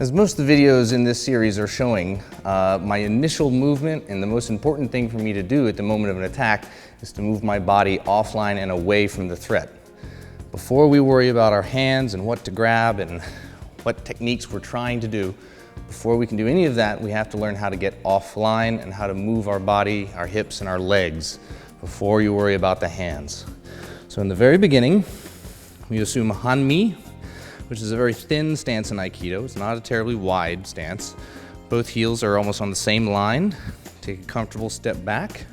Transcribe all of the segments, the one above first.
As most of the videos in this series are showing, my initial movement and the most important thing for me to do at the moment of an attack is to move my body offline and away from the threat. Before we worry about our hands and what to grab and what techniques we're trying to do, before we can do any of that, we have to learn how to get offline and how to move our body, our hips, and our legs before you worry about the hands. So in the very beginning, we assume hanmi, which is a very thin stance in Aikido. It's not a terribly wide stance. Both heels are almost on the same line. Take a comfortable step back.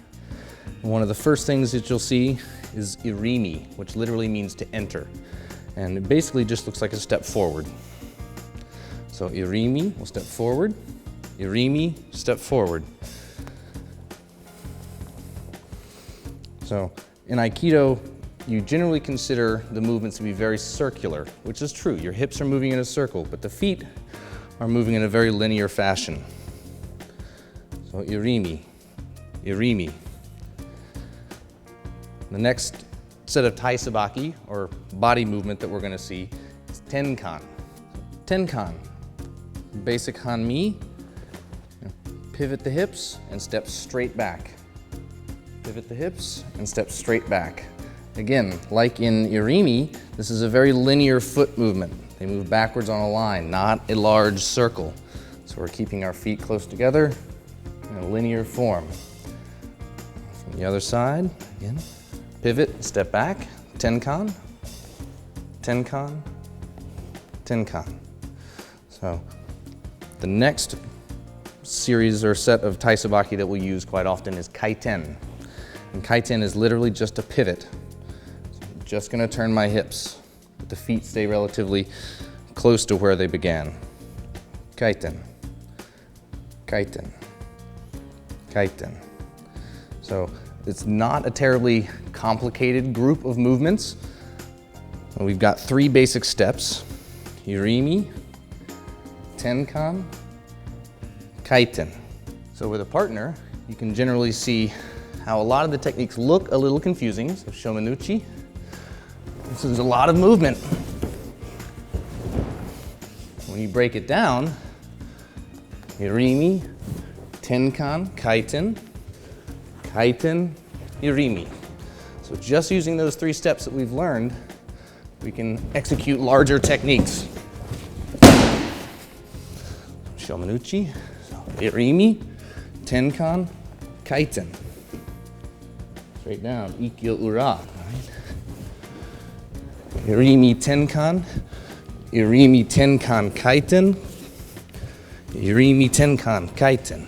And one of the first things that you'll see is irimi, which literally means to enter. And it basically just looks like a step forward. So irimi, we'll step forward. Irimi, step forward. So in Aikido, you generally consider the movements to be very circular, which is true. Your hips are moving in a circle, but the feet are moving in a very linear fashion. So irimi, irimi. The next set of Tai Sabaki, or body movement that we're going to see, is tenkan. Tenkan, basic hanmi, pivot the hips and step straight back. Pivot the hips and step straight back. Again, like in irimi, this is a very linear foot movement. They move backwards on a line, not a large circle. So we're keeping our feet close together in a linear form. From the other side, again, pivot, step back, tenkan, tenkan, tenkan. So the next series or set of Tai Sabaki that we'll use quite often is kaiten. And kaiten is literally just a pivot. Just gonna turn my hips, but the feet stay relatively close to where they began. Kaiten, kaiten, kaiten. So it's not a terribly complicated group of movements. We've got 3 basic steps: irimi, tenkan, kaiten. So with a partner, you can generally see how a lot of the techniques look a little confusing. So shomanuchi. This is a lot of movement. When you break it down, irimi, tenkan, kaiten, kaiten, irimi. So just using those 3 steps that we've learned, we can execute larger techniques. Shomanuchi, so irimi, tenkan, kaiten. Straight down, ikkyo ura. Irimi tenkan, irimi tenkan kaiten, irimi tenkan kaiten.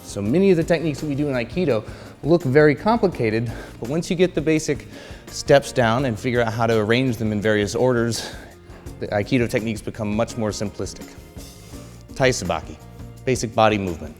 So many of the techniques that we do in Aikido look very complicated, but once you get the basic steps down and figure out how to arrange them in various orders, the Aikido techniques become much more simplistic. Tai Sabaki, basic body movement.